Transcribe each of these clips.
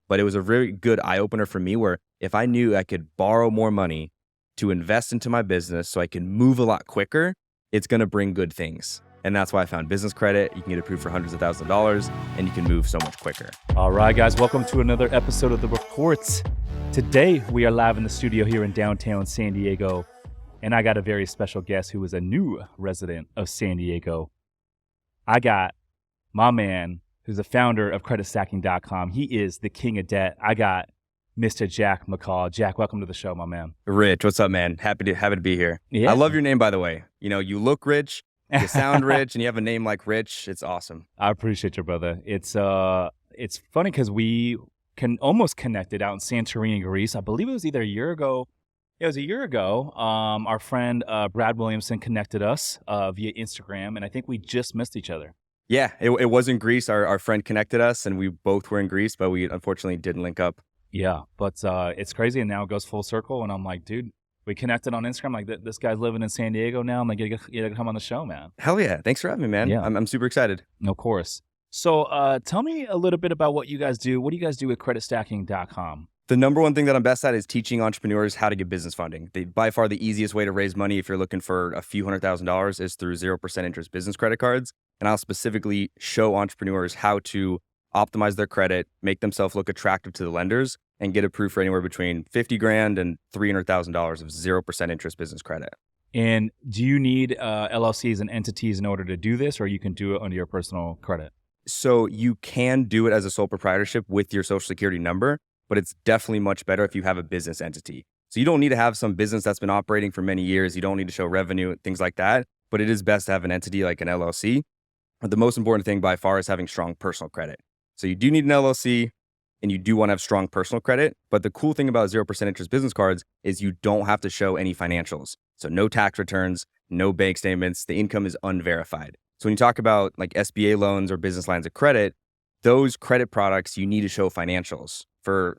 But it was a very good eye opener for me where if I knew I could borrow more money to invest into my business so I can move a lot quicker, it's going to bring good things. And that's why I found business credit. You can get approved for hundreds of thousands of dollars and you can move so much quicker. All right, guys, welcome to another episode of The Reports. Today, we are live in the studio here in downtown San Diego. And I got a very special guest who is a new resident of San Diego. I got my man, who's the founder of CreditStacking.com. He is the king of debt. I got Mr. Jack McColl. Jack, welcome to the show, my man. Rich, what's up, man? Happy to be here. Yeah. I love your name, by the way. You know, you look rich, you sound rich, and you have a name like Rich. It's awesome. I appreciate you, brother. It's funny because we almost connected out in Santorini, Greece. I believe it was either a year ago. It was a year ago. Our friend Brad Williamson connected us via Instagram, and I think we just missed each other. Yeah, it was in Greece. Our friend connected us, and we both were in Greece, but we unfortunately didn't link up. Yeah, but it's crazy, and now it goes full circle, and I'm like, dude, we connected on Instagram. Like, this guy's living in San Diego now. I'm like, you gotta come on the show, man. Hell yeah. Thanks for having me, man. Yeah. I'm super excited. Of course. So tell me a little bit about what you guys do. What do you guys do with CreditStacking.com? The number one thing that I'm best at is teaching entrepreneurs how to get business funding. By far the easiest way to raise money if you're looking for a few $100,000 is through 0% interest business credit cards. And I'll specifically show entrepreneurs how to optimize their credit, make themselves look attractive to the lenders, and get approved for anywhere between $50,000 and $300,000 of 0% interest business credit. And do you need LLCs and entities in order to do this, or you can do it under your personal credit? So you can do it as a sole proprietorship with your social security number, but it's definitely much better if you have a business entity. So you don't need to have some business that's been operating for many years. You don't need to show revenue, things like that. But it is best to have an entity like an LLC. But the most important thing by far is having strong personal credit. So you do need an LLC and you do want to have strong personal credit. But the cool thing about 0% interest business cards is you don't have to show any financials. So no tax returns, no bank statements. The income is unverified. So when you talk about like SBA loans or business lines of credit, those credit products, you need to show financials. For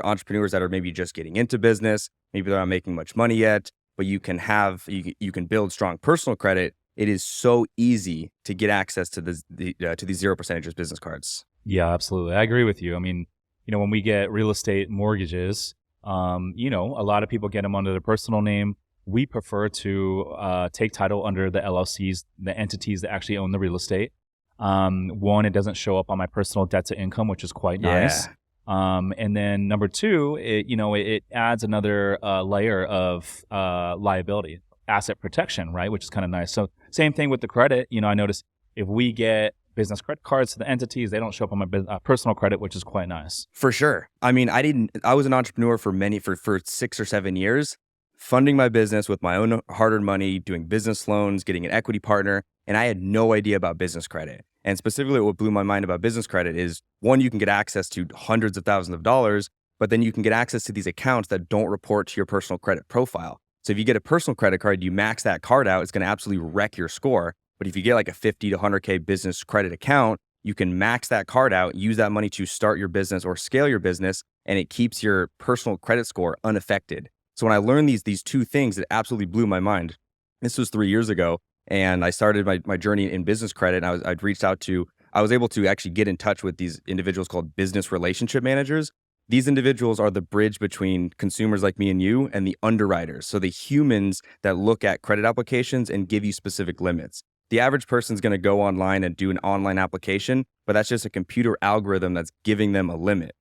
entrepreneurs that are maybe just getting into business, maybe they're not making much money yet, but you can build strong personal credit. It is so easy to get access to these 0% interest business cards. Yeah, absolutely. I agree with you. I mean, when we get real estate mortgages, a lot of people get them under their personal name. We prefer to take title under the LLCs, the entities that actually own the real estate. One, it doesn't show up on my personal debt to income, which is quite nice. And then number two, it adds another layer of liability, asset protection, right? Which is kind of nice. So same thing with the credit. I noticed if we get business credit cards to the entities, they don't show up on my personal credit, which is quite nice. For sure. I mean, I was an entrepreneur for 6 or 7 years, funding my business with my own hard-earned money, doing business loans, getting an equity partner, and I had no idea about business credit. And specifically what blew my mind about business credit is, one, you can get access to hundreds of thousands of dollars, but then you can get access to these accounts that don't report to your personal credit profile. So if you get a personal credit card, you max that card out, it's going to absolutely wreck your score. But if you get like a 50 to 100K business credit account, you can max that card out, use that money to start your business or scale your business, and it keeps your personal credit score unaffected. So when I learned these two things, it absolutely blew my mind. This was 3 years ago. And I started my journey in business credit. And I was able to actually get in touch with these individuals called business relationship managers. These individuals are the bridge between consumers like me and you and the underwriters. So the humans that look at credit applications and give you specific limits. The average person's going to go online and do an online application, but that's just a computer algorithm that's giving them a limit.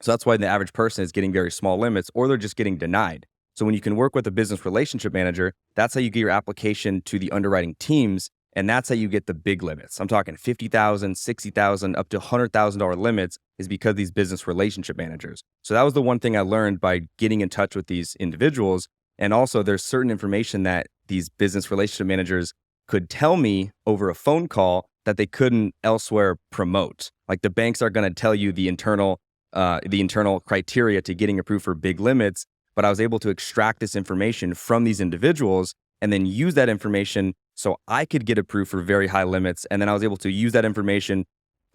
So that's why the average person is getting very small limits, or they're just getting denied. So when you can work with a business relationship manager, that's how you get your application to the underwriting teams, and that's how you get the big limits. I'm talking $50,000, $60,000, up to $100,000 limits is because of these business relationship managers. So that was the one thing I learned by getting in touch with these individuals. And also there's certain information that these business relationship managers could tell me over a phone call that they couldn't elsewhere promote. Like the banks are going to tell you the internal criteria to getting approved for big limits. But I was able to extract this information from these individuals and then use that information so I could get approved for very high limits. And then I was able to use that information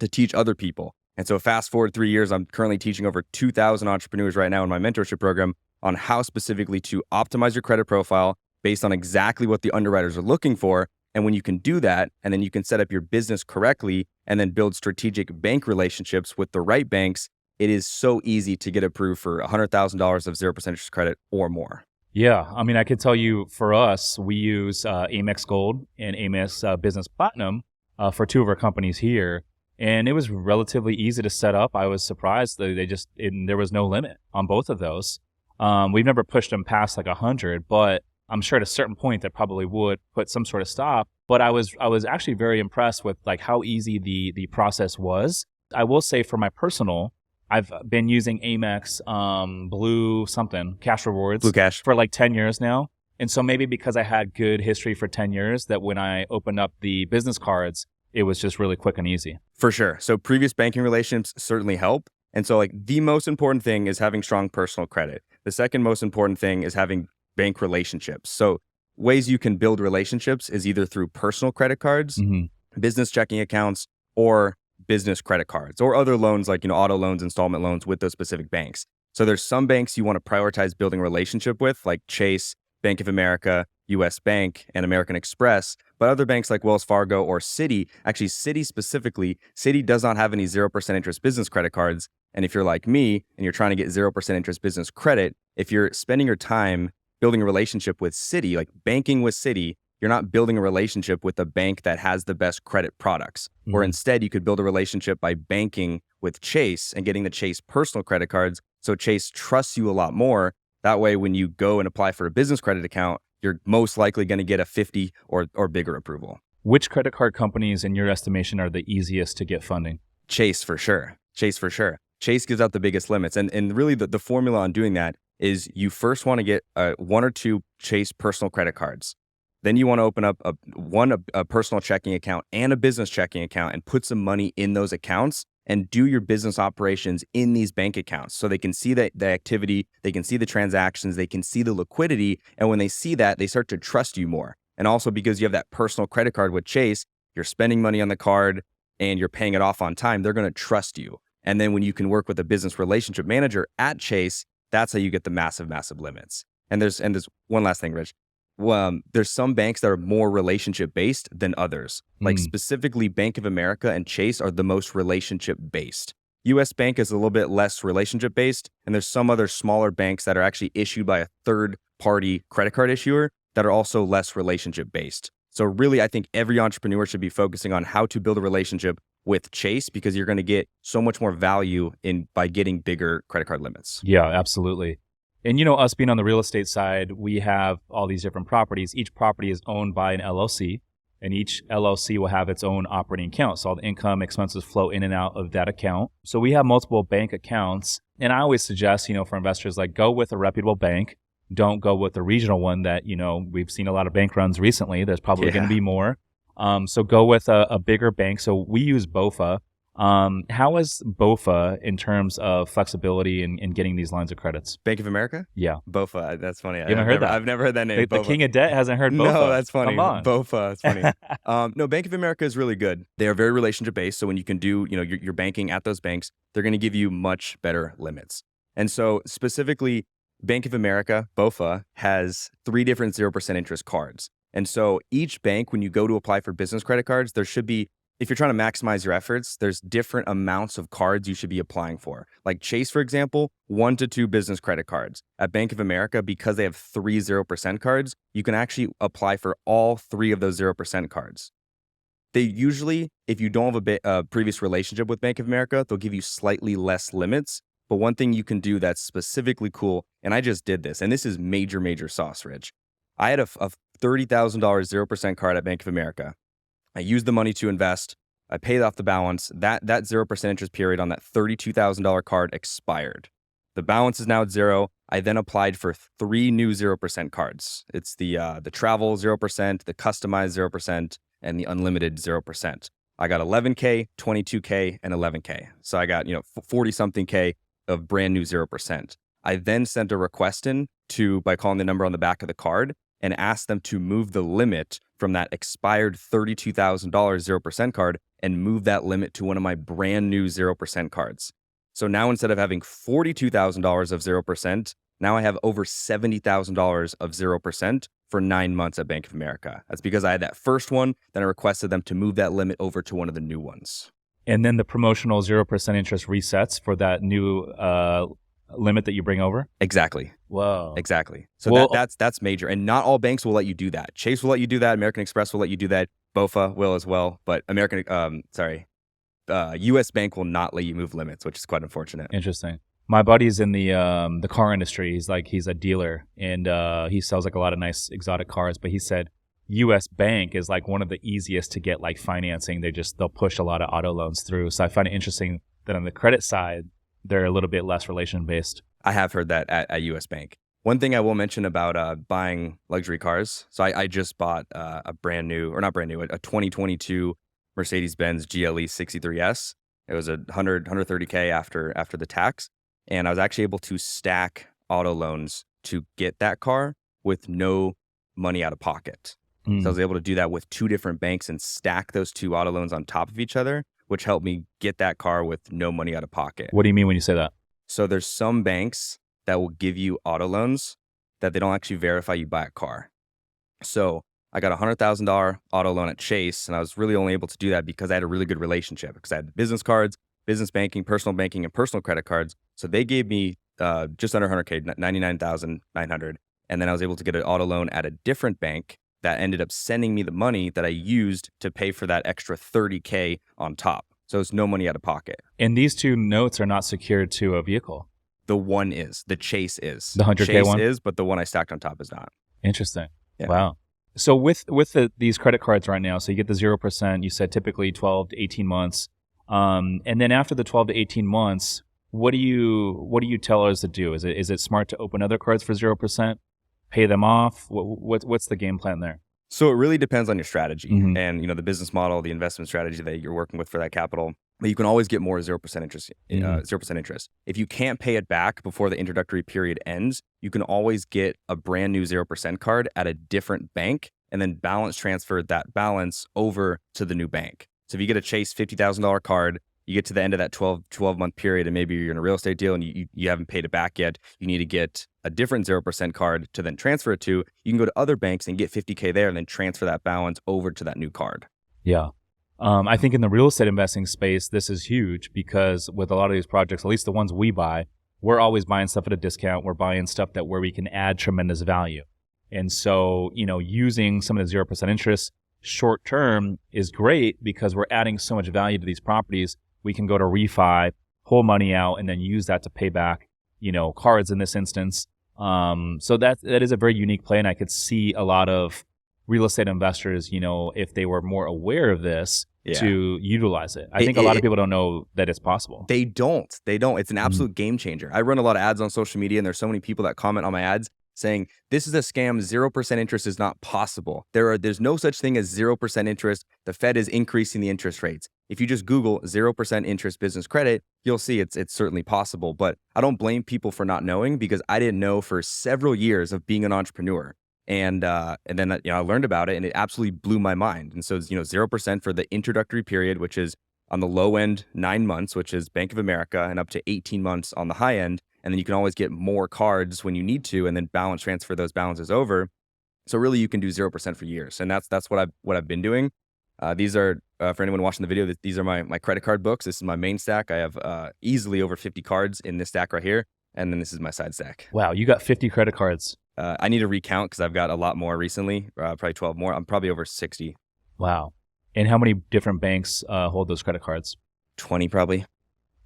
to teach other people. And so fast forward 3 years, I'm currently teaching over 2,000 entrepreneurs right now in my mentorship program on how specifically to optimize your credit profile based on exactly what the underwriters are looking for. And when you can do that, and then you can set up your business correctly and then build strategic bank relationships with the right banks, it is so easy to get approved for $100,000 of 0% interest credit or more. Yeah, I mean, I could tell you for us, we use Amex Gold and Amex Business Platinum for two of our companies here. And it was relatively easy to set up. I was surprised that there was no limit on both of those. We've never pushed them past like 100, but I'm sure at a certain point that probably would put some sort of stop. But I was actually very impressed with like how easy the process was. I will say for my personal, I've been using Amex Blue something, Cash Rewards, Blue Cash. for like 10 years now. And so maybe because I had good history for 10 years, that when I opened up the business cards, it was just really quick and easy. For sure. So previous banking relationships certainly help. And so like the most important thing is having strong personal credit. The second most important thing is having bank relationships. So ways you can build relationships is either through personal credit cards, business checking accounts, or business credit cards, or other loans like, auto loans, installment loans with those specific banks. So there's some banks you want to prioritize building a relationship with, like Chase, Bank of America, US Bank, and American Express. But other banks like Wells Fargo or Citi, actually Citi specifically, Citi does not have any 0% interest business credit cards. And if you're like me and you're trying to get 0% interest business credit, if you're spending your time building a relationship with Citi, like banking with Citi, you're not building a relationship with a bank that has the best credit products. Or instead, you could build a relationship by banking with Chase and getting the Chase personal credit cards. So Chase trusts you a lot more. That way, when you go and apply for a business credit account, you're most likely going to get a 50 or bigger approval. Which credit card companies, in your estimation, are the easiest to get funding? Chase for sure. Chase gives out the biggest limits. And really, the formula on doing that is you first want to get one or two Chase personal credit cards. Then you want to open up a personal checking account and a business checking account and put some money in those accounts and do your business operations in these bank accounts so they can see the activity, they can see the transactions, they can see the liquidity. And when they see that, they start to trust you more. And also because you have that personal credit card with Chase, you're spending money on the card and you're paying it off on time, they're going to trust you. And then when you can work with a business relationship manager at Chase, that's how you get the massive limits. And there's one last thing, Rich. There's some banks that are more relationship based than others. Like specifically Bank of America and Chase are the most relationship based. US Bank is a little bit less relationship based. And there's some other smaller banks that are actually issued by a third party credit card issuer that are also less relationship based. So really, I think every entrepreneur should be focusing on how to build a relationship with Chase because you're going to get so much more value by getting bigger credit card limits. Yeah, absolutely. And us being on the real estate side, we have all these different properties. Each property is owned by an LLC, and each LLC will have its own operating account. So all the income expenses flow in and out of that account. So we have multiple bank accounts. And I always suggest, for investors, like go with a reputable bank. Don't go with a regional one that, we've seen a lot of bank runs recently. There's probably going to be more. So go with a bigger bank. So we use BOFA. How is BOFA in terms of flexibility in getting these lines of credits? Bank of America? Yeah. BOFA, that's funny. You haven't heard that? I've never heard that name. The king of debt hasn't heard BOFA. No, that's funny. Come on. BOFA, that's funny. No, Bank of America is really good. They are very relationship based. So when you can do, your banking at those banks, they're going to give you much better limits. And so specifically, Bank of America, BOFA, has 3 different 0% interest cards. And so each bank, when you go to apply for business credit cards, there should be, if you're trying to maximize your efforts, there's different amounts of cards you should be applying for. Like Chase, for example, 1 to 2 business credit cards. At Bank of America, because they have 3 0% cards, you can actually apply for all 3 of those 0% cards. They usually, if you don't have a previous relationship with Bank of America, they'll give you slightly less limits. But one thing you can do that's specifically cool, and I just did this, and this is major sauce, Rich. I had a $30,000 0% card at Bank of America. I used the money to invest. I paid off the balance. That 0% interest period on that $32,000 card expired. The balance is now at 0. I then applied for 3 new 0% cards. It's the travel 0%, the customized 0%, and the unlimited 0%. I got 11K, 22K, and 11K. So I got 40-something K of brand new 0%. I then sent a request in by calling the number on the back of the card and asked them to move the limit from that expired $32,000 0% card and move that limit to one of my brand new 0% cards. So now instead of having $42,000 of 0%, now I have over $70,000 of 0% for 9 months at Bank of America. That's because I had that first one, then I requested them to move that limit over to one of the new ones. And then the promotional 0% interest resets for that new limit that you bring over? Exactly. Whoa. Exactly. So Well, that's major. And not all banks will let you do that. Chase will let you do that. American Express will let you do that. BOFA will as well. But US Bank will not let you move limits, which is quite unfortunate. interesting. My buddy's in the car industry. He's a dealer, and he sells like a lot of nice exotic cars. But he said U.S. Bank is like one of the easiest to get like financing. They'll push a lot of auto loans through. So I find it interesting that on the credit side, they're a little bit less relation based. I have heard that at US Bank. One thing I will mention about buying luxury cars. So I just bought a brand new, or not brand new, a 2022 Mercedes-Benz GLE 63S. It was 130K after the tax. And I was actually able to stack auto loans to get that car with no money out of pocket. So I was able to do that with 2 different banks and stack those 2 auto loans on top of each other, which helped me get that car with no money out of pocket. What do you mean when you say that? So there's some banks that will give you auto loans that they don't actually verify you buy a car. So I got a $100,000 auto loan at Chase, and I was really only able to do that because I had a really good relationship, because I had business cards, business banking, and personal credit cards. So they gave me just under 100K, 99,900. And then I was able to get an auto loan at a different bank that ended up sending me the money that I used to pay for that extra 30K on top. So it's no money out of pocket. And these 2 notes are not secured to a vehicle. The one is. The Chase is. The 100K Chase one is, but the one I stacked on top is not. Interesting. Yeah. Wow. So with these credit cards right now, so you get the 0%. You said typically 12 to 18 months. And then after the 12 to 18 months, what do you tell us to do? Is it smart to open other cards for 0%? Pay them off? What's the game plan there? So it really depends on your strategy Mhm. and the business model, the investment strategy that you're working with for that capital. But you can always get more 0% interest. 0% interest. If you can't pay it back before the introductory period ends, you can always get a brand new 0% card at a different bank and then balance transfer that balance over to the new bank. So if you get a Chase $50,000 card, you get to the end of that 12-month period, and maybe you're in a real estate deal and you haven't paid it back yet. You need to get a different 0% card to then transfer it to. You can go to other banks and get 50K there and then transfer that balance over to that new card. Yeah. I think in the real estate investing space, this is huge because with a lot of these projects, at least the ones we buy, we're always buying stuff at a discount. We're buying stuff where we can add tremendous value. And so, using some of the 0% interest short term is great because we're adding so much value to these properties. We can go to refi, pull money out, and then use that to pay back, cards in this instance. So that is a very unique play, and I could see a lot of real estate investors, if they were more aware of this, to utilize it. I think a lot of people don't know that it's possible. They don't. It's an absolute game changer. I run a lot of ads on social media, and there's so many people that comment on my ads saying, this is a scam, 0% interest is not possible. There's no such thing as 0% interest. The Fed is increasing the interest rates. If you just Google 0% interest business credit, you'll see it's certainly possible. But I don't blame people for not knowing, because I didn't know for several years of being an entrepreneur. And then I learned about it, and it absolutely blew my mind. And so 0% for the introductory period, which is on the low end 9 months, which is Bank of America, and up to 18 months on the high end. And then you can always get more cards when you need to, and then balance transfer those balances over. So really, you can do 0% for years, and that's what I've been doing. These are for anyone watching the video. These are my credit card books. This is my main stack. I have easily over 50 cards in this stack right here, and then this is my side stack. Wow, you got 50 credit cards. I need to recount because I've got a lot more recently. Probably 12 more. I'm probably over 60. Wow. And how many different banks hold those credit cards? 20 probably.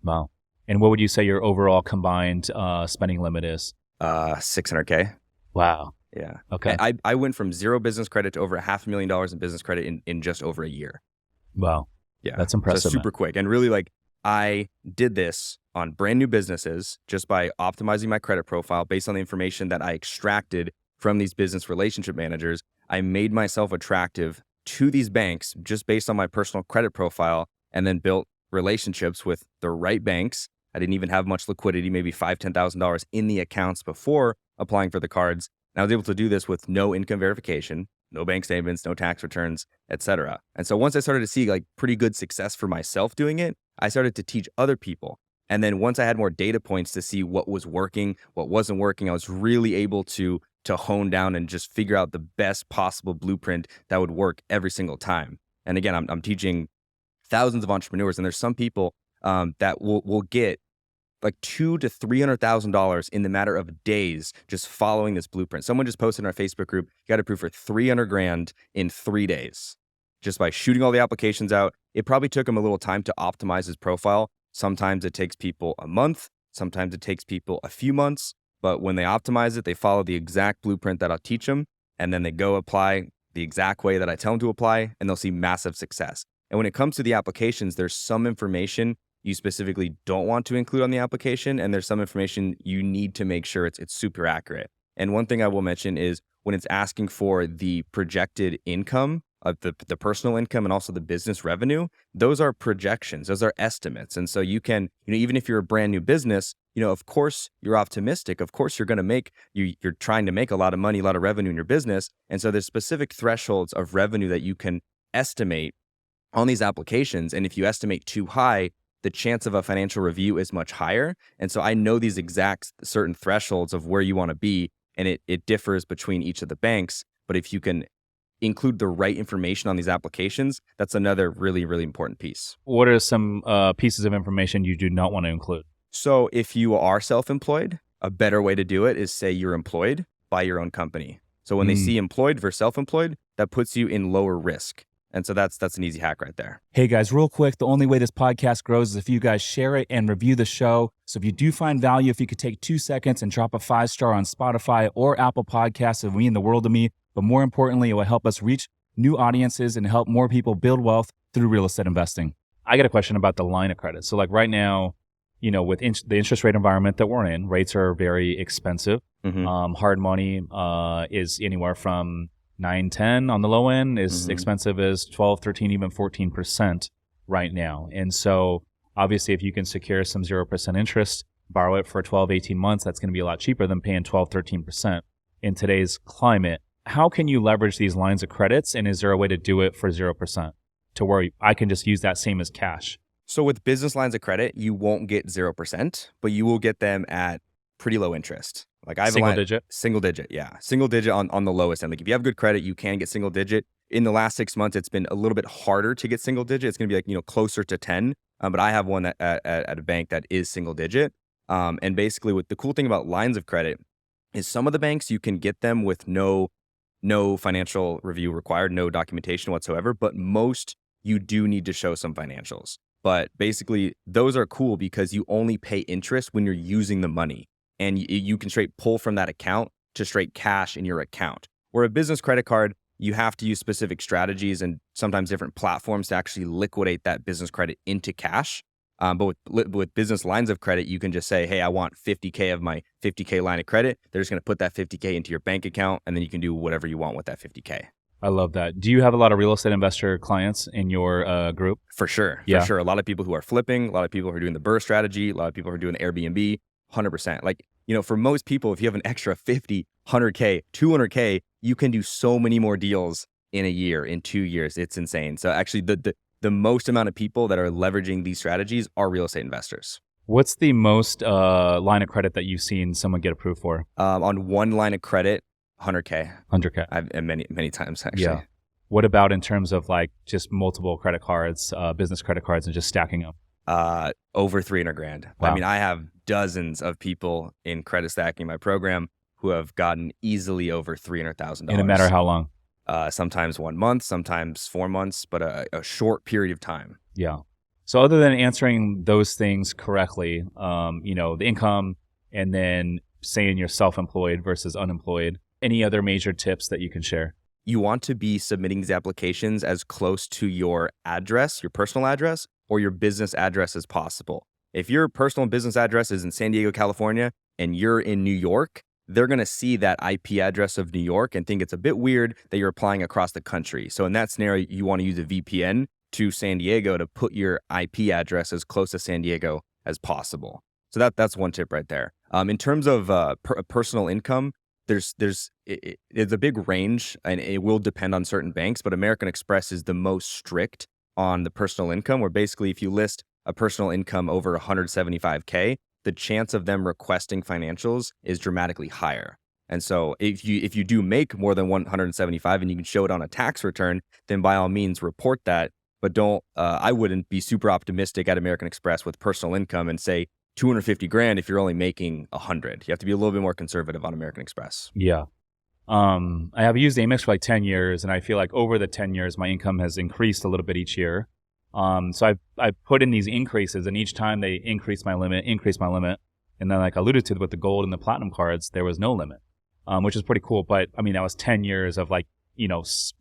Wow. And what would you say your overall combined spending limit is? 600K. Wow. Yeah. Okay. I went from zero business credit to over $500,000 in business credit in just over a year. Wow. Yeah. That's impressive. So super quick. And really, I did this on brand new businesses just by optimizing my credit profile based on the information that I extracted from these business relationship managers. I made myself attractive to these banks just based on my personal credit profile, and then built relationships with the right banks. I didn't even have much liquidity, maybe $5,000, $10,000 in the accounts before applying for the cards. And I was able to do this with no income verification, no bank statements, no tax returns, etc. And so once I started to see pretty good success for myself doing it, I started to teach other people. And then once I had more data points to see what was working, what wasn't working, I was really able to hone down and just figure out the best possible blueprint that would work every single time. And again, I'm teaching thousands of entrepreneurs, and there's some people that will get like $200,000 to $300,000 in the matter of days just following this blueprint. Someone just posted in our Facebook group, you got approved for 300 grand in 3 days just by shooting all the applications out. It probably took him a little time to optimize his profile. Sometimes it takes people a month, sometimes it takes people a few months, but when they optimize it, they follow the exact blueprint that I'll teach them, and then they go apply the exact way that I tell them to apply, and they'll see massive success. And when it comes to the applications, there's some information you specifically don't want to include on the application, and there's some information you need to make sure it's super accurate. And one thing I will mention is when it's asking for the projected income, the personal income and also the business revenue, those are projections, those are estimates. And so you can, even if you're a brand new business, of course you're optimistic. Of course you're going to you're trying to make a lot of money, a lot of revenue in your business. And so there's specific thresholds of revenue that you can estimate on these applications. And if you estimate too high, the chance of a financial review is much higher. And so I know these exact certain thresholds of where you want to be, and it differs between each of the banks. But if you can include the right information on these applications, that's another really, really important piece. What are some pieces of information you do not want to include? So if you are self-employed, a better way to do it is say you're employed by your own company. So when they see employed versus self-employed, that puts you in lower risk. And so that's an easy hack right there. Hey guys, real quick, the only way this podcast grows is if you guys share it and review the show. So if you do find value, if you could take 2 seconds and drop a 5-star on Spotify or Apple Podcasts, it would mean the world to me. But more importantly, it will help us reach new audiences and help more people build wealth through real estate investing. I got a question about the line of credit. So like right now, with the interest rate environment that we're in, rates are very expensive. Hard money is anywhere from 9, 10 on the low end, is expensive as 12, 13, even 14% right now. And so obviously if you can secure some 0% interest, borrow it for 12, 18 months, that's going to be a lot cheaper than paying 12, 13% in today's climate. How can you leverage these lines of credits? And is there a way to do it for 0% to where I can just use that same as cash? So with business lines of credit, you won't get 0%, but you will get them at pretty low interest. Like I have single digit? Single digit, yeah. Single digit on the lowest end. Like if you have good credit, you can get single digit. In the last 6 months, it's been a little bit harder to get single digit. It's going to be like, closer to 10. But I have one at a bank that is single digit. And basically the cool thing about lines of credit is some of the banks, you can get them with no financial review required, no documentation whatsoever. But most, you do need to show some financials. But basically, those are cool because you only pay interest when you're using the money. And you can straight pull from that account to straight cash in your account. Where a business credit card, you have to use specific strategies and sometimes different platforms to actually liquidate that business credit into cash. But with business lines of credit, you can just say, hey, I want 50K of my 50K line of credit. They're just going to put that 50K into your bank account, and then you can do whatever you want with that 50K. I love that. Do you have a lot of real estate investor clients in your group? For sure. Yeah. For sure. A lot of people who are flipping, a lot of people who are doing the BRRRR strategy, a lot of people who are doing the Airbnb, 100%. Like, for most people, if you have an extra 50, 100K, 200K, you can do so many more deals in a year, in 2 years. It's insane. So actually, the most amount of people that are leveraging these strategies are real estate investors. What's the most line of credit that you've seen someone get approved for? On one line of credit, 100K. 100K. I've many times, actually. Yeah. What about in terms of like just multiple credit cards, business credit cards, and just stacking them? Over 300 grand. Wow. I mean, I have dozens of people in credit stacking my program who have gotten easily over $300,000. In a matter of how long? Sometimes 1 month, sometimes 4 months, but a short period of time. Yeah. So other than answering those things correctly, the income and then saying you're self-employed versus unemployed, any other major tips that you can share? You want to be submitting these applications as close to your address, your personal address, or your business address as possible. If your personal and business address is in San Diego, California, and you're in New York, they're going to see that IP address of New York and think it's a bit weird that you're applying across the country. So in that scenario, you want to use a VPN to San Diego to put your IP address as close to San Diego as possible. So that's one tip right there. In terms of personal income, there's a big range, and it will depend on certain banks, but American Express is the most strict on the personal income, where basically if you list a personal income over 175K, the chance of them requesting financials is dramatically higher. And so if you do make more than 175 and you can show it on a tax return, then by all means report that. but don't. I wouldn't be super optimistic at American Express with personal income and say 250 grand if you're only making 100. You have to be a little bit more conservative on American Express. Yeah. I have used Amex for like 10 years, and I feel like over the 10 years, my income has increased a little bit each year. So I've put in these increases, and each time they increase my limit. And then, like I alluded to with the gold and the platinum cards, there was no limit, which is pretty cool. But I mean, that was 10 years of like,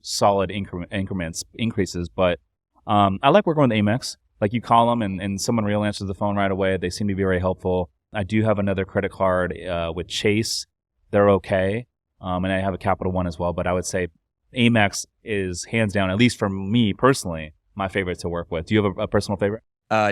solid increments, increases. But I like working with Amex. Like you call them and someone real answers the phone right away. They seem to be very helpful. I do have another credit card with Chase. They're okay. And I have a Capital One as well. But I would say Amex is hands down, at least for me personally, my favorite to work with. Do you have a personal favorite?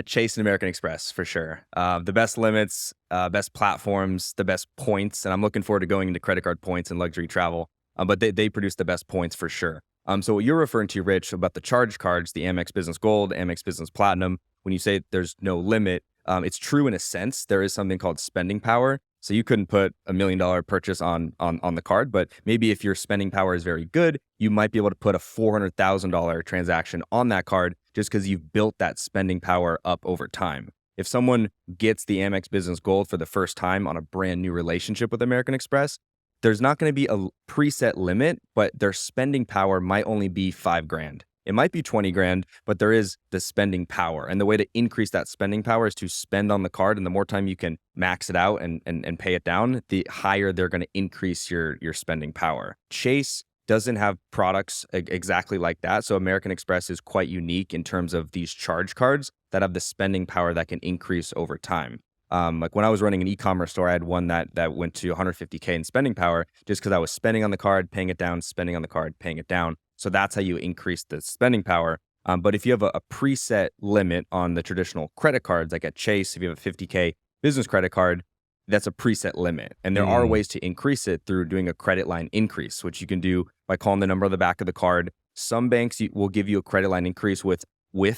Chase and American Express for sure. The best limits, best platforms, the best points. And I'm looking forward to going into credit card points and luxury travel. But they produce the best points for sure. So what you're referring to, Rich, about the charge cards, the Amex Business Gold, Amex Business Platinum, when you say there's no limit, it's true in a sense. There is something called spending power. So you couldn't put $1 million purchase on the card, but maybe if your spending power is very good, you might be able to put a $400,000 transaction on that card just because you've built that spending power up over time. If someone gets the Amex Business Gold for the first time on a brand new relationship with American Express, there's not going to be a preset limit, but their spending power might only be $5,000. It might be 20 grand, but there is the spending power. And the way to increase that spending power is to spend on the card. And the more time you can max it out and pay it down, the higher they're going to increase your spending power. Chase doesn't have products exactly like that. So American Express is quite unique in terms of these charge cards that have the spending power that can increase over time. Like when I was running an e-commerce store, I had one that went to 150K in spending power just because I was spending on the card, paying it down, spending on the card, paying it down. So that's how you increase the spending power. But if you have a preset limit on the traditional credit cards, like at Chase, if you have a 50K business credit card, that's a preset limit. And there are ways to increase it through doing a credit line increase, which you can do by calling the number on the back of the card. Some banks will give you a credit line increase with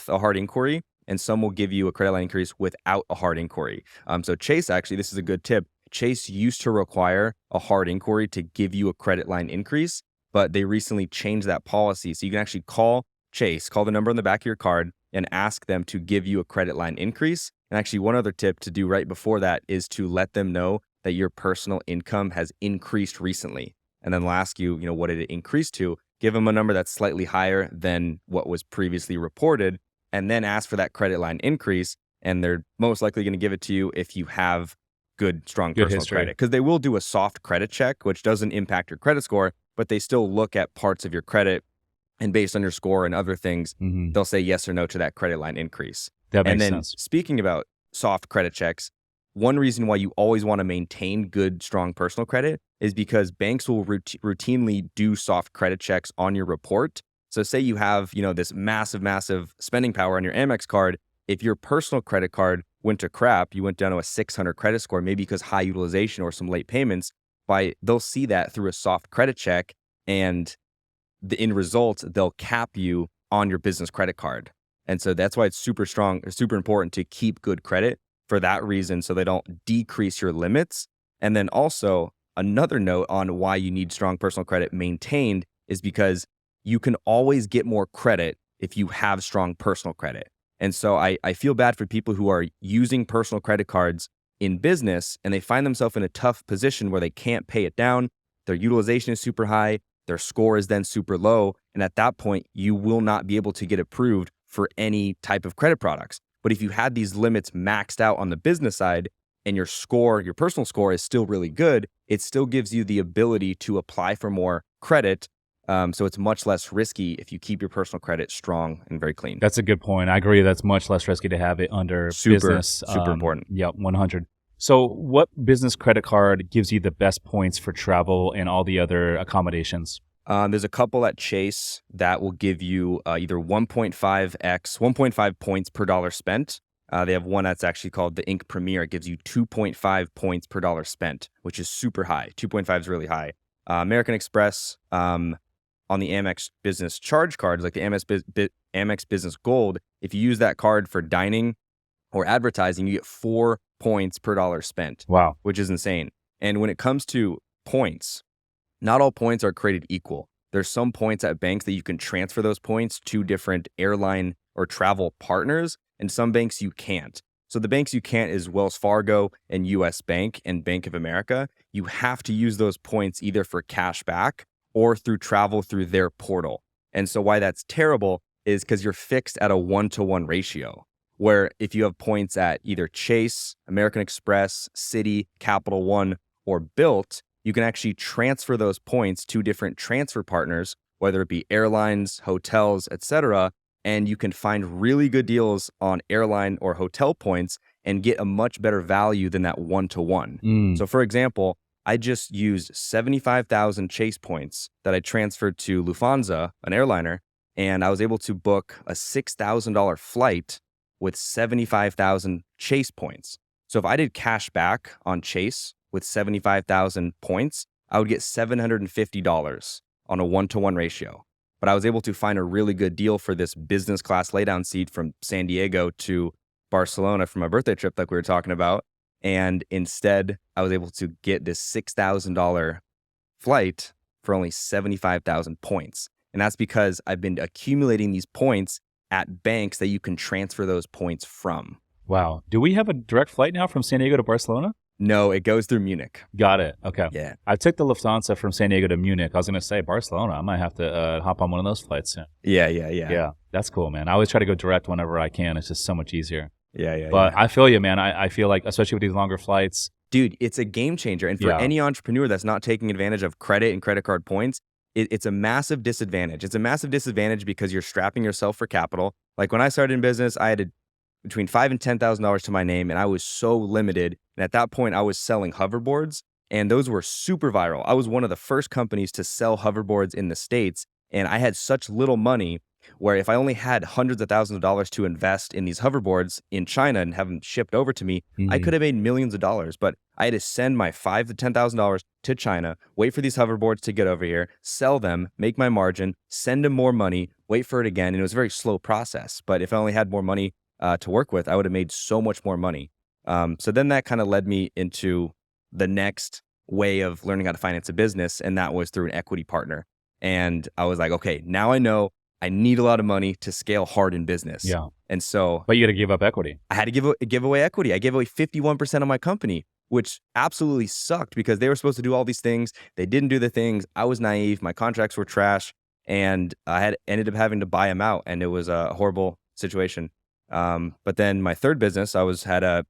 a hard inquiry, and some will give you a credit line increase without a hard inquiry. So Chase, actually, this is a good tip. Chase used to require a hard inquiry to give you a credit line increase, but they recently changed that policy. So you can actually call Chase, call the number on the back of your card, and ask them to give you a credit line increase. And actually, one other tip to do right before that is to let them know that your personal income has increased recently. And then they'll ask you, what did it increase to? Give them a number that's slightly higher than what was previously reported, and then ask for that credit line increase. And they're most likely going to give it to you if you have good, strong personal history. credit. Because they will do a soft credit check, which doesn't impact your credit score, but they still look at parts of your credit. And based on your score and other things, they'll say yes or no to that credit line increase. That makes sense. Speaking about soft credit checks, one reason why you always want to maintain good, strong personal credit is because banks will routinely do soft credit checks on your report. So say you have, this massive spending power on your Amex card. If your personal credit card went to crap, you went down to a 600 credit score, maybe because high utilization or some late payments, they'll see that through a soft credit check, and the end result, they'll cap you on your business credit card. And so that's why it's super important to keep good credit for that reason, so they don't decrease your limits. And then also another note on why you need strong personal credit maintained is because you can always get more credit if you have strong personal credit. And so I feel bad for people who are using personal credit cards in business and they find themselves in a tough position where they can't pay it down. Their utilization is super high. Their score is then super low. And at that point, you will not be able to get approved for any type of credit products. But if you had these limits maxed out on the business side and your personal score is still really good, it still gives you the ability to apply for more credit. So it's much less risky if you keep your personal credit strong and very clean. That's a good point. I agree. That's much less risky to have it under business. Super important. Yep, 100. So what business credit card gives you the best points for travel and all the other accommodations? There's a couple at Chase that will give you either 1.5 points per dollar spent. They have one that's actually called the Ink Premier. It gives you 2.5 points per dollar spent, which is super high. 2.5 is really high. American Express, on the Amex Business charge cards, like the Amex Business Gold, if you use that card for dining or advertising, you get 4 points per dollar spent. Wow. Which is insane. And when it comes to points, not all points are created equal. There's some points at banks that you can transfer those points to different airline or travel partners, and some banks you can't. So the banks you can't is Wells Fargo and US Bank and Bank of America. You have to use those points either for cash back or through travel through their portal. And so why that's terrible is because you're fixed at a 1-to-1 ratio, where if you have points at either Chase, American Express, Citi, Capital One, or Bilt, you can actually transfer those points to different transfer partners, whether it be airlines, hotels, etc., and you can find really good deals on airline or hotel points and get a much better value than that 1-to-1. So for example, I just used 75,000 Chase points that I transferred to Lufthansa, an airliner, and I was able to book a $6,000 flight with 75,000 Chase points. So if I did cash back on Chase with 75,000 points, I would get $750 on a 1-to-1 ratio. But I was able to find a really good deal for this business class laydown seat from San Diego to Barcelona for my birthday trip like we were talking about. And instead, I was able to get this $6,000 flight for only 75,000 points. And that's because I've been accumulating these points at banks that you can transfer those points from. Wow. Do we have a direct flight now from San Diego to Barcelona? No, it goes through Munich. Got it. Okay. Yeah. I took the Lufthansa from San Diego to Munich. I was going to say Barcelona. I might have to hop on one of those flights soon. Yeah. Yeah. That's cool, man. I always try to go direct whenever I can. It's just so much easier. Yeah. But I feel you, man. I feel like, especially with these longer flights. Dude, it's a game changer. And for any entrepreneur that's not taking advantage of credit and credit card points, it's a massive disadvantage. It's a massive disadvantage because you're strapping yourself for capital. Like when I started in business, I had between $5,000 and $10,000 to my name, and I was so limited. And at that point, I was selling hoverboards, and those were super viral. I was one of the first companies to sell hoverboards in the States, and I had such little money where if I only had hundreds of thousands of dollars to invest in these hoverboards in China and have them shipped over to me, I could have made millions of dollars. But I had to send my $5,000 to $10,000 to China, wait for these hoverboards to get over here, sell them, make my margin, send them more money, wait for it again. And it was a very slow process. But if I only had more money to work with, I would have made so much more money. So then that kind of led me into the next way of learning how to finance a business. And that was through an equity partner. And I was like, okay, now I know I need a lot of money to scale hard in business. Yeah. And so, but you got to give up equity. I had to give away equity. I gave away 51% of my company, which absolutely sucked because they were supposed to do all these things. They didn't do the things. I was naive. My contracts were trash, and I had ended up having to buy them out, and it was a horrible situation. But then my third business, I had a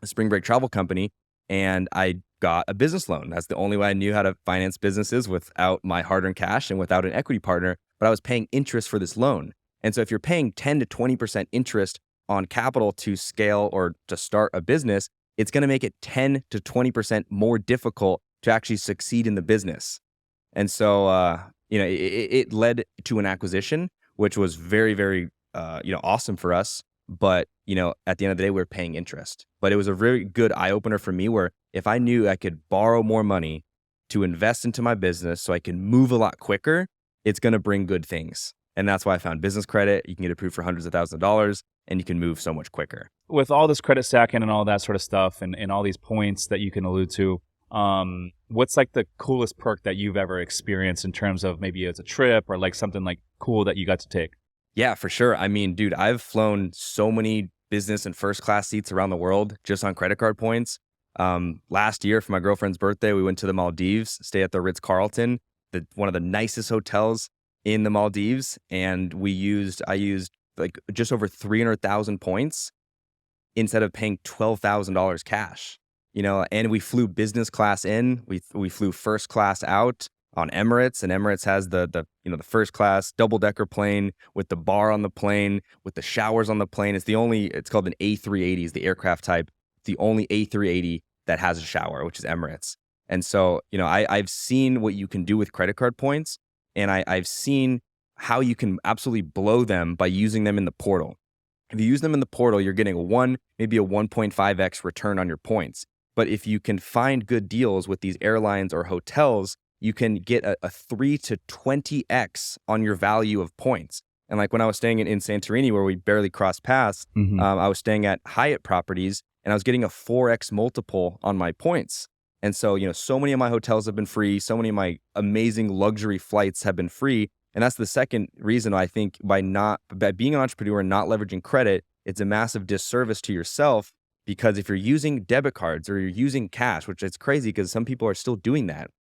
spring break travel company, and I got a business loan. That's the only way I knew how to finance businesses without my hard-earned cash and without an equity partner. But I was paying interest for this loan. And so if you're paying 10 to 20% interest on capital to scale or to start a business, it's going to make it 10 to 20% more difficult to actually succeed in the business. And so, it led to an acquisition, which was very, very, awesome for us. But, at the end of the day, we were paying interest. But it was a very good eye opener for me where if I knew I could borrow more money to invest into my business so I can move a lot quicker, it's going to bring good things. And that's why I found business credit. You can get approved for hundreds of thousands of dollars and you can move so much quicker. With all this credit stacking and all that sort of stuff and all these points that you can allude to, what's like the coolest perk that you've ever experienced in terms of maybe it's a trip or like something like cool that you got to take? Yeah, for sure. I mean, dude, I've flown so many business and first class seats around the world just on credit card points. Last year for my girlfriend's birthday, we went to the Maldives, stay at the Ritz-Carlton, one of the nicest hotels in the Maldives. And I used like just over 300,000 points instead of paying $12,000 cash, and we flew business class in, we flew first class out on Emirates, and Emirates has the first class double-decker plane with the bar on the plane, with the showers on the plane. It's called an A380 is the aircraft type, the only A380 that has a shower, which is Emirates. And so, I've seen what you can do with credit card points, and I've seen how you can absolutely blow them by using them in the portal. If you use them in the portal, you're getting maybe a 1.5x return on your points. But if you can find good deals with these airlines or hotels, you can get a 3 to 20x on your value of points. And like when I was staying in Santorini, where we barely crossed paths, I was staying at Hyatt properties, and I was getting a 4x multiple on my points. And so, so many of my hotels have been free. So many of my amazing luxury flights have been free And that's the second reason I think by being an entrepreneur and not leveraging credit, it's a massive disservice to yourself, because if you're using debit cards or you're using cash, which is crazy because some people are still doing that,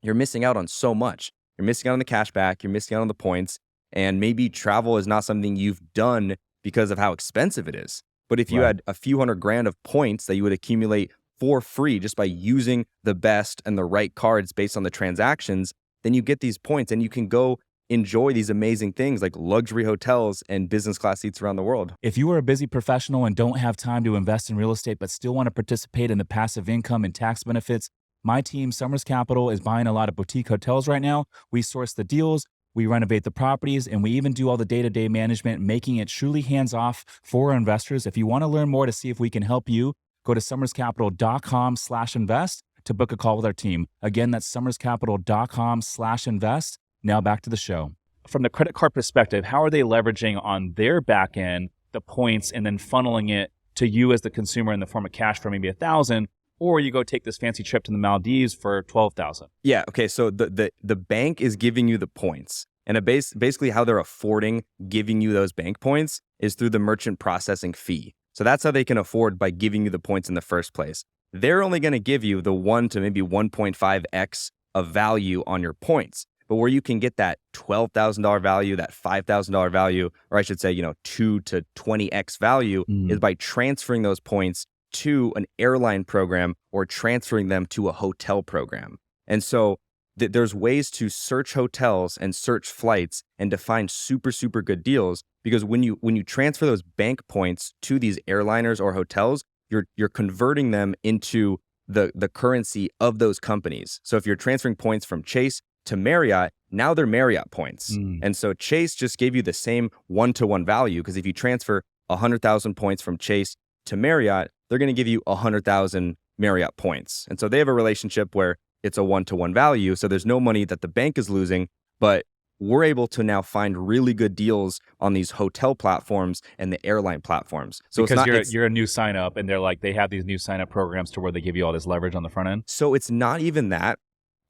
you're missing out on so much. You're missing out on the cash back, you're missing out on the points, and maybe travel is not something you've done because of how expensive it is. But if you had a few $100,000 of points that you would accumulate for free just by using the best and the right cards based on the transactions, then you get these points and you can go enjoy these amazing things like luxury hotels and business class seats around the world. If you are a busy professional and don't have time to invest in real estate but still want to participate in the passive income and tax benefits, my team, Summers Capital, is buying a lot of boutique hotels right now. We source the deals, we renovate the properties, and we even do all the day-to-day management, making it truly hands-off for our investors. If you want to learn more to see if we can help you, go to summerscapital.com/invest to book a call with our team. Again, that's summerscapital.com/invest. Now back to the show. From the credit card perspective, how are they leveraging on their back end the points and then funneling it to you as the consumer in the form of cash for maybe $1,000, or you go take this fancy trip to the Maldives for $12,000? Yeah. Okay. So the bank is giving you the points, and basically how they're affording giving you those bank points is through the merchant processing fee. So that's how they can afford by giving you the points in the first place. They're only going to give you the 1 to maybe 1.5x of value on your points. But where you can get that $12,000 value, that $5,000 value, or I should say, 2 to 20x value, is by transferring those points to an airline program or transferring them to a hotel program. And so there's ways to search hotels and search flights and to find super, super good deals, because when you transfer those bank points to these airliners or hotels, you're converting them into the currency of those companies. So if you're transferring points from Chase to Marriott, now they're Marriott points. And so Chase just gave you the same 1-to-1 value, because if you transfer 100,000 points from Chase to Marriott, they're going to give you 100,000 Marriott points. And so they have a relationship where it's a 1-to-1 value. So there's no money that the bank is losing, but we're able to now find really good deals on these hotel platforms and the airline platforms. So because you're a new sign up, and they have these new sign up programs to where they give you all this leverage on the front end. So it's not even that.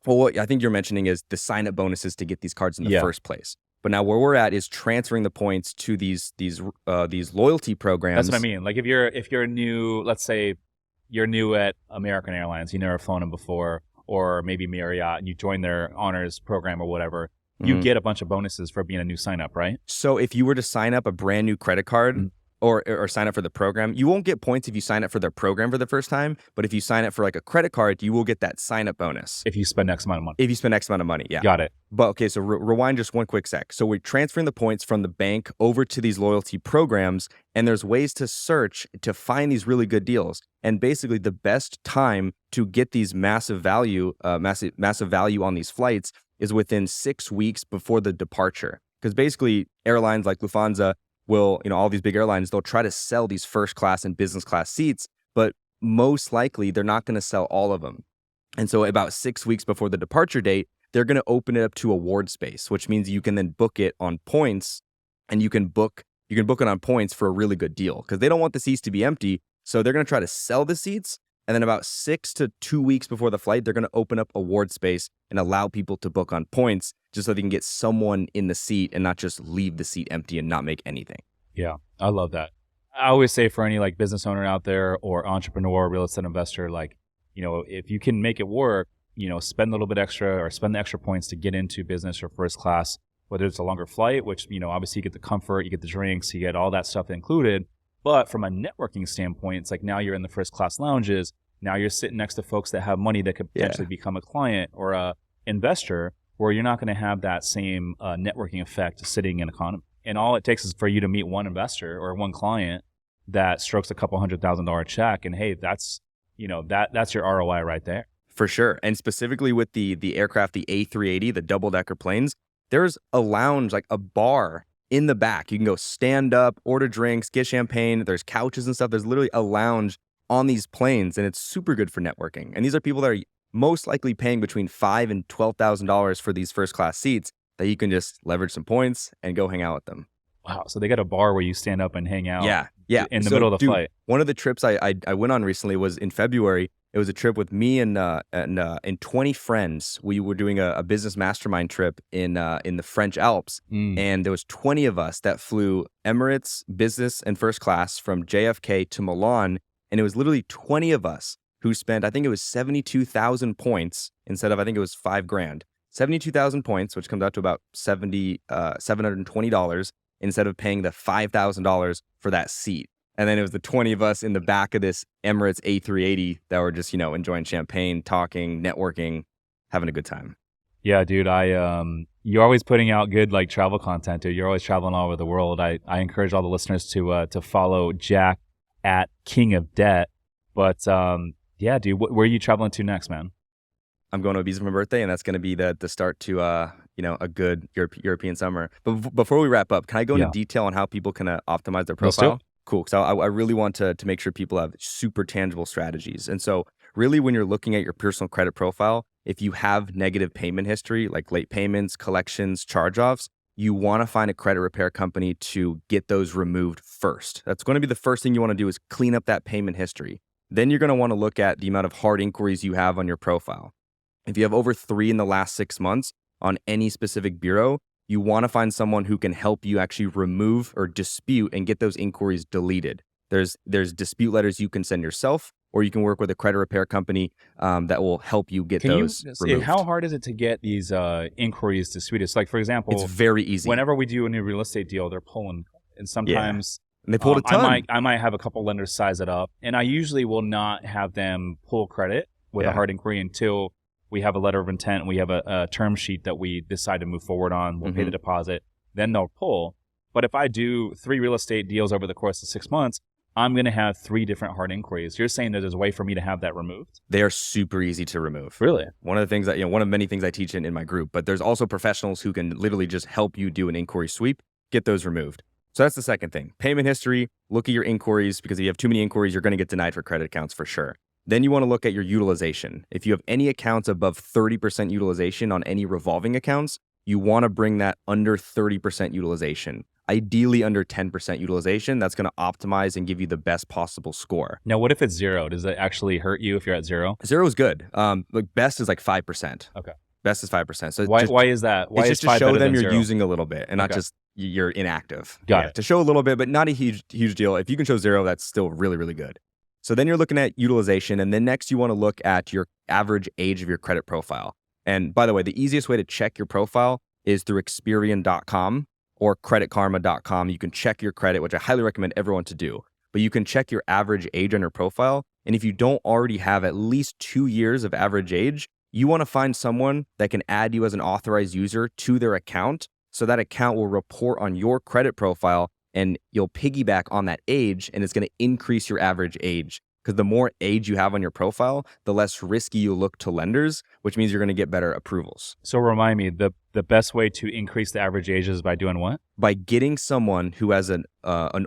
Well, what I think you're mentioning is the sign up bonuses to get these cards in the first place. But now where we're at is transferring the points to these loyalty programs. That's what I mean. Like if you're new, let's say you're new at American Airlines, you never flown them before, or maybe Marriott, and you join their honors program or whatever, you get a bunch of bonuses for being a new sign up, right? So if you were to sign up a brand new credit card or sign up for the program, you won't get points if you sign up for their program for the first time. But if you sign up for like a credit card, you will get that sign up bonus. If you spend X amount of money. If you spend X amount of money, yeah. Got it. But okay, so rewind just one quick sec. So we're transferring the points from the bank over to these loyalty programs, and there's ways to search to find these really good deals. And basically the best time to get these massive value on these flights is within 6 weeks before the departure. Because basically airlines like Lufthansa will, all these big airlines, they'll try to sell these first class and business class seats, but most likely they're not going to sell all of them. And so about 6 weeks before the departure date, they're going to open it up to award space, which means you can then book it on points, and you can book it on points for a really good deal, because they don't want the seats to be empty. So they're going to try to sell the seats. And then about 6 to 2 weeks before the flight, they're going to open up award space and allow people to book on points, just so they can get someone in the seat and not just leave the seat empty and not make anything. Yeah, I love that. I always say for any like business owner out there or entrepreneur, real estate investor, like, if you can make it work, spend a little bit extra or spend the extra points to get into business or first class, whether it's a longer flight, which, obviously you get the comfort, you get the drinks, you get all that stuff included. But from a networking standpoint, it's like now you're in the first class lounges. Now you're sitting next to folks that have money that could potentially become a client or a investor, where you're not going to have that same networking effect sitting in economy. And all it takes is for you to meet one investor or one client that strokes a couple $100,000 check, and hey, that's that's your ROI right there. For sure. And specifically with the aircraft, the A380, the double-decker planes, there's a lounge, like a bar in the back. You can go stand up, order drinks, get champagne. There's couches and stuff. There's literally a lounge on these planes, and it's super good for networking. And these are people that are most likely paying between $5,000 and $12,000 for these first class seats that you can just leverage some points and go hang out with them. Wow. So they got a bar where you stand up and hang out yeah. in the middle of the flight. One of the trips I went on recently was in February. It was a trip with me and 20 friends. We were doing a business mastermind trip in the French Alps, and there was 20 of us that flew Emirates business and first class from JFK to Milan, and it was literally 20 of us who spent, I think it was 72,000 points instead of, I think it was $5,000. 72,000 points, which comes out to about $720 instead of paying the $5,000 for that seat. And then it was the 20 of us in the back of this Emirates A380 that were just, enjoying champagne, talking, networking, having a good time. Yeah, dude, you're always putting out good like travel content, dude. You're always traveling all over the world. I encourage all the listeners to follow Jack at King of Debt. But yeah, dude, where are you traveling to next, man? I'm going to Ibiza for my birthday, and that's going to be the start to a good European summer. But before we wrap up, can I go into detail on how people can optimize their profile? Cool. So I really want to make sure people have super tangible strategies. And so really when you're looking at your personal credit profile, if you have negative payment history, like late payments, collections, charge-offs, you want to find a credit repair company to get those removed first. That's going to be the first thing you want to do is clean up that payment history. Then you're going to want to look at the amount of hard inquiries you have on your profile. If you have over 3 in the last 6 months on any specific bureau, you want to find someone who can help you actually remove or dispute and get those inquiries deleted. There's dispute letters you can send yourself, or you can work with a credit repair company that will help you get those removed. How hard is it to get these inquiries disputed? So like, for example, it's very easy. Whenever we do a new real estate deal, they're pulling, and sometimes and they pulled a ton. I might have a couple lenders size it up, and I usually will not have them pull credit with a hard inquiry until we have a letter of intent and we have a term sheet that we decide to move forward on. We'll pay the deposit, then they'll pull. But if I do 3 real estate deals over the course of 6 months, I'm going to have 3 different hard inquiries. You're saying that there's a way for me to have that removed? They are super easy to remove. Really? One of the things that, one of many things I teach in my group, but there's also professionals who can literally just help you do an inquiry sweep, get those removed. So that's the second thing. Payment history, look at your inquiries, because if you have too many inquiries, you're going to get denied for credit accounts for sure. Then you want to look at your utilization. If you have any accounts above 30% utilization on any revolving accounts, you want to bring that under 30% utilization. Ideally under 10% utilization. That's going to optimize and give you the best possible score. Now, what if it's 0? Does it actually hurt you if you're at 0? 0 is good. Best is like 5%. Okay. Best is 5%. So why is that? Why it's is just to show them you're 0? using a little bit and not just you're inactive. Got it. To show a little bit, but not a huge deal. If you can show 0, that's still really, really good. So then you're looking at utilization, and then next you want to look at your average age of your credit profile. And by the way, the easiest way to check your profile is through Experian.com or creditkarma.com. You can check your credit, which I highly recommend everyone to do. But you can check your average age on your profile. And if you don't already have at least 2 years of average age, you want to find someone that can add you as an authorized user to their account, so that account will report on your credit profile and you'll piggyback on that age, and it's going to increase your average age. Because the more age you have on your profile, the less risky you look to lenders, which means you're going to get better approvals. So remind me, the best way to increase the average age is by doing what? By getting someone who has an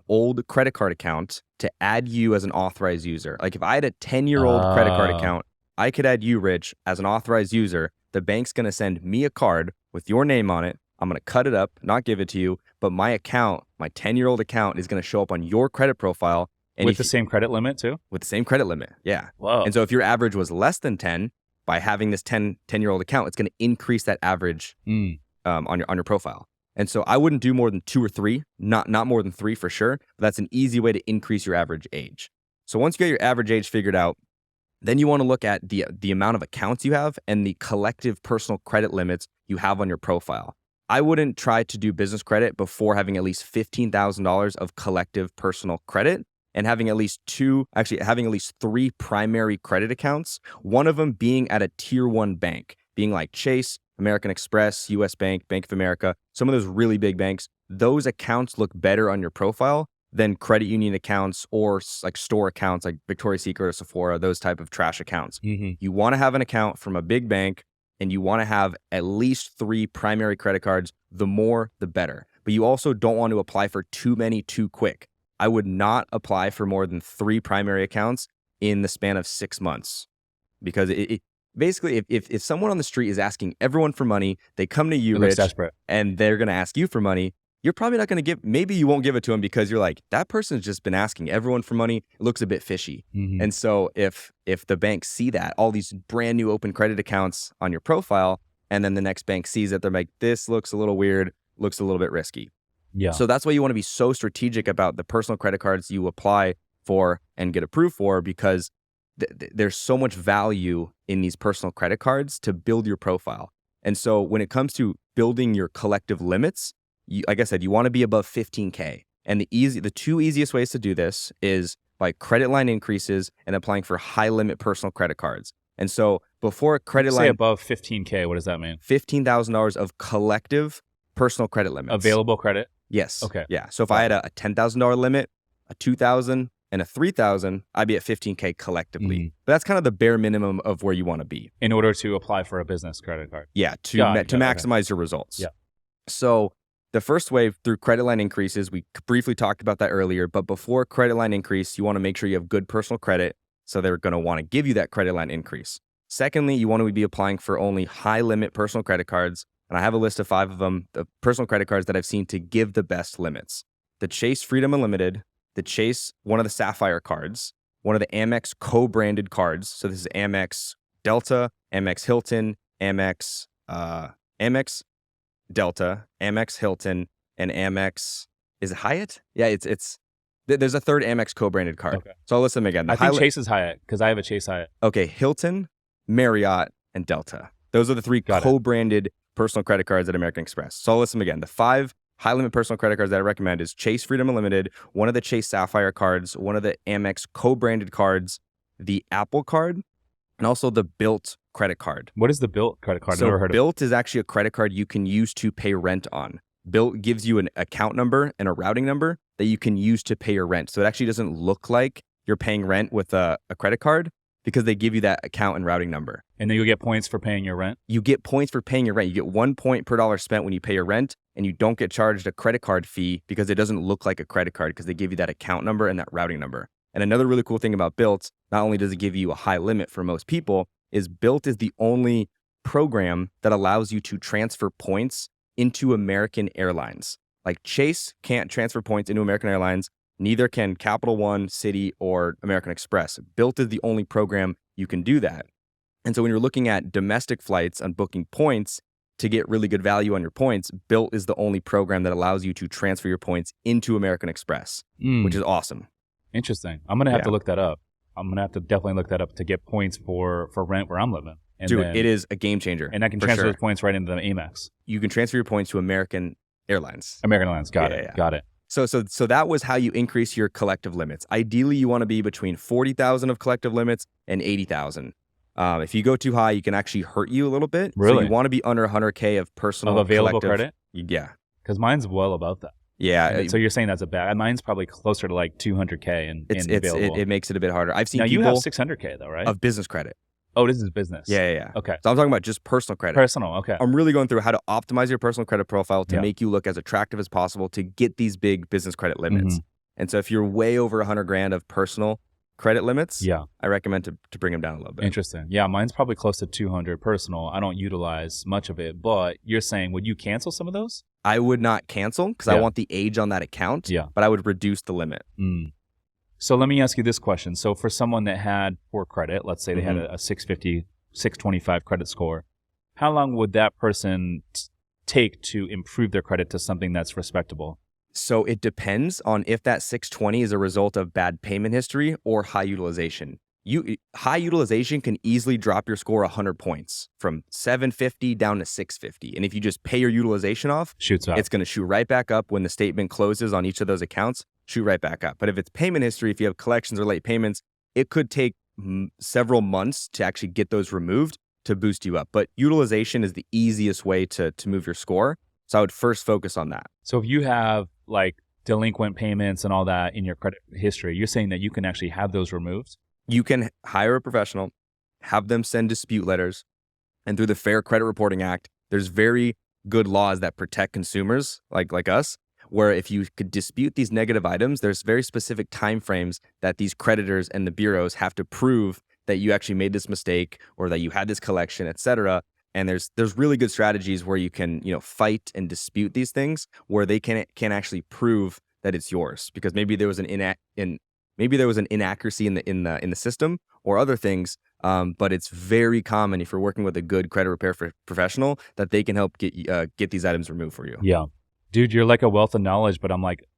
old credit card account to add you as an authorized user. Like if I had a 10-year-old credit card account, I could add you, Rich, as an authorized user. The bank's going to send me a card with your name on it. I'm going to cut it up, not give it to you, but my account, my 10-year-old account is going to show up on your credit profile. And with the same credit limit too? With the same credit limit, yeah. Whoa. And so if your average was less than 10, by having this 10-year-old account, it's going to increase that average on your profile. And so I wouldn't do more than 2 or 3, not more than 3 for sure, but that's an easy way to increase your average age. So once you get your average age figured out, then you want to look at the amount of accounts you have and the collective personal credit limits you have on your profile. I wouldn't try to do business credit before having at least $15,000 of collective personal credit and having at least 3 primary credit accounts, one of them being at a tier 1 bank, being like Chase, American Express, US Bank, Bank of America, some of those really big banks. Those accounts look better on your profile than credit union accounts or like store accounts like Victoria's Secret or Sephora, those type of trash accounts. You want to have an account from a big bank, and you want to have at least 3 primary credit cards. The more, the better. But you also don't want to apply for too many too quick. I would not apply for more than 3 primary accounts in the span of 6 months. Because basically, if someone on the street is asking everyone for money, they come to you, Rich, desperate, and they're going to ask you for money, you're probably not going to give, maybe you won't give it to them because you're like, that person's just been asking everyone for money. It looks a bit fishy. And so if the banks see that, all these brand new open credit accounts on your profile, and then the next bank sees it, they're like, this looks a little weird, looks a little bit risky. Yeah. So that's why you want to be so strategic about the personal credit cards you apply for and get approved for, because there's so much value in these personal credit cards to build your profile. And so when it comes to building your collective limits, like I said, you want to be above 15K. And the two easiest ways to do this is by credit line increases and applying for high limit personal credit cards. And so before a credit Say line, above 15K, what does that mean? $15,000 of collective personal credit limits. Available credit? Yes. Okay. Yeah. So if I had a $10,000 limit, a $2,000, and a $3,000, I'd be at 15K collectively. But that's kind of the bare minimum of where you want to be in order to apply for a business credit card. Yeah, to maximize your results. Yeah. So the first way through credit line increases, we briefly talked about that earlier, but before credit line increase, you want to make sure you have good personal credit, so they're going to want to give you that credit line increase. Secondly, you want to be applying for only high limit personal credit cards, and I have a list of 5 of them, the personal credit cards that I've seen to give the best limits. The Chase Freedom Unlimited, the Chase, one of the Sapphire cards, one of the Amex co-branded cards. So this is Amex Delta, Amex Hilton, Amex Delta, Amex Hilton, and Amex, is it Hyatt? Yeah, there's a third Amex co-branded card. Okay. So I'll list them again. I think Chase is Hyatt because I have a Chase Hyatt. Okay, Hilton, Marriott, and Delta. Those are the 3 co-branded personal credit cards at American Express. So I'll list them again. The 5 high-limit personal credit cards that I recommend is Chase Freedom Unlimited, one of the Chase Sapphire cards, one of the Amex co-branded cards, the Apple card, and also the Bilt credit card. What is the Bilt credit card? So I've never heard of it. Bilt is actually a credit card you can use to pay rent on. Bilt gives you an account number and a routing number that you can use to pay your rent. So it actually doesn't look like you're paying rent with a credit card because they give you that account and routing number. And then you'll get points for paying your rent? You get points for paying your rent. You get 1 point per dollar spent when you pay your rent, and you don't get charged a credit card fee because it doesn't look like a credit card because they give you that account number and that routing number. And another really cool thing about Bilt, not only does it give you a high limit for most people, is Bilt is the only program that allows you to transfer points into American Airlines. Like Chase can't transfer points into American Airlines, neither can Capital One, Citi, or American Express. Bilt is the only program you can do that. And so when you're looking at domestic flights and booking points to get really good value on your points, Bilt is the only program that allows you to transfer your points into American Express, which is awesome. Interesting. I'm going to have to look that up. I'm going to have to definitely look that up to get points for rent where I'm living. And Dude, it is a game changer. And I can transfer those points right into the Amex. You can transfer your points to American Airlines. American Airlines. Got it. So that was how you increase your collective limits. Ideally, you want to be between 40,000 of collective limits and 80,000. If you go too high, you can actually hurt you a little bit. Really? So you want to be under 100K of personal available collective credit? Yeah. Because mine's well above that. Yeah. So you're saying that's a bad. Mine's probably closer to like 200K in available. It makes it a bit harder. I've seen now people you have 600K though, right? Of business credit. Oh, this is business. Yeah. Okay. So I'm talking about just personal credit. Personal, okay. I'm really going through how to optimize your personal credit profile to make you look as attractive as possible to get these big business credit limits. And so if you're way over 100 grand of personal credit limits, I recommend to bring them down a little bit. Interesting. Yeah, mine's probably close to 200 personal. I don't utilize much of it, but you're saying, would you cancel some of those? I would not cancel because I want the age on that account, but I would reduce the limit. So let me ask you this question. So for someone that had poor credit, let's say they had a 650, 625 credit score, how long would that person take to improve their credit to something that's respectable? So it depends on if that 620 is a result of bad payment history or high utilization. High utilization can easily drop your score 100 points from 750 down to 650. And if you just pay your utilization off, shoots up. It's going to shoot right back up when the statement closes on each of those accounts, shoot right back up. But if it's payment history, if you have collections or late payments, it could take several months to actually get those removed to boost you up. But utilization is the easiest way to move your score. So I would first focus on that. So if you have like delinquent payments and all that in your credit history, you're saying that you can actually have those removed? You can hire a professional, have them send dispute letters, and through the Fair Credit Reporting Act, there's very good laws that protect consumers like us, where if you could dispute these negative items, there's very specific timeframes that these creditors and the bureaus have to prove that you actually made this mistake or that you had this collection, et cetera, And there's really good strategies where you can, fight and dispute these things where they can actually prove that it's yours, because maybe there was an inaccuracy in the system or other things. But it's very common, if you're working with a good credit repair professional, that they can help get these items removed for you. Yeah. Dude, you're like a wealth of knowledge, but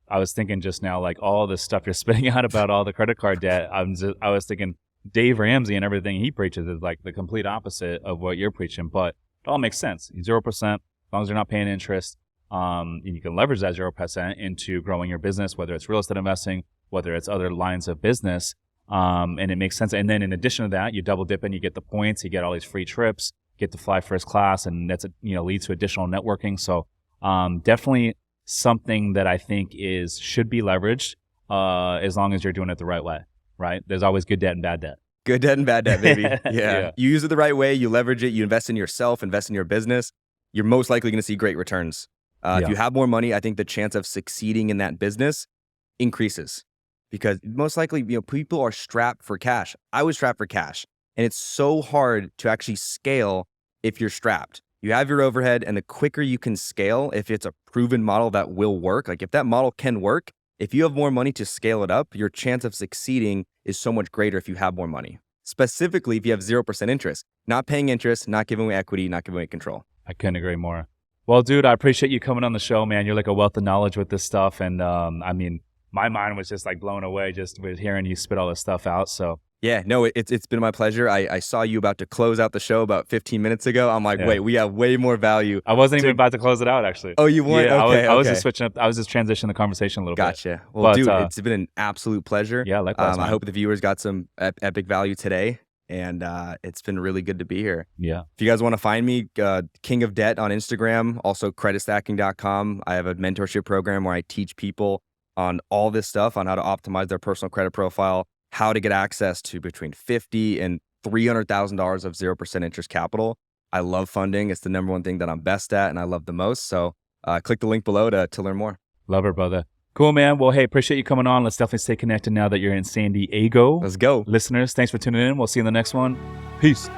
I was thinking just now, like all this stuff you're spitting out about all the credit card debt. I was thinking Dave Ramsey and everything he preaches is like the complete opposite of what you're preaching, but it all makes sense. 0%, as long as you're not paying interest. And you can leverage that 0% into growing your business, whether it's real estate investing, whether it's other lines of business. And it makes sense. And then in addition to that, you double dip and you get the points, you get all these free trips, get to fly first class, and that's, leads to additional networking. So, definitely something that I think should be leveraged, as long as you're doing it the right way, right? There's always good debt and bad debt. Good debt and bad debt, baby. Yeah. Yeah. You use it the right way, you leverage it, you invest in yourself, invest in your business, you're most likely going to see great returns. If you have more money, I think the chance of succeeding in that business increases, because most likely, people are strapped for cash. I was strapped for cash, and it's so hard to actually scale if you're strapped. You have your overhead, and the quicker you can scale, if it's a proven model that will work, like if that model can work, if you have more money to scale it up, your chance of succeeding is so much greater if you have more money. Specifically, if you have 0% interest, not paying interest, not giving away equity, not giving away control. I couldn't agree more. Well, dude, I appreciate you coming on the show, man. You're like a wealth of knowledge with this stuff. And my mind was just like blown away just with hearing you spit all this stuff out. So yeah, no, it's been my pleasure. I saw you about to close out the show about 15 minutes ago. I'm like, wait, we have way more value. I wasn't even about to close it out, actually. Oh, you weren't? Yeah, okay, I was just switching up. I was just transitioning the conversation a little bit. Gotcha. Well, dude, it's been an absolute pleasure. Yeah, likewise. I hope the viewers got some epic value today. And it's been really good to be here. Yeah. If you guys want to find me, King of Debt on Instagram, also creditstacking.com. I have a mentorship program where I teach people on all this stuff, on how to optimize their personal credit profile, how to get access to between $50,000 and $300,000 of 0% interest capital. I love funding. It's the number one thing that I'm best at and I love the most. So click the link below to learn more. Love her, brother. Cool, man. Well, hey, appreciate you coming on. Let's definitely stay connected now that you're in San Diego. Let's go. Listeners, thanks for tuning in. We'll see you in the next one. Peace.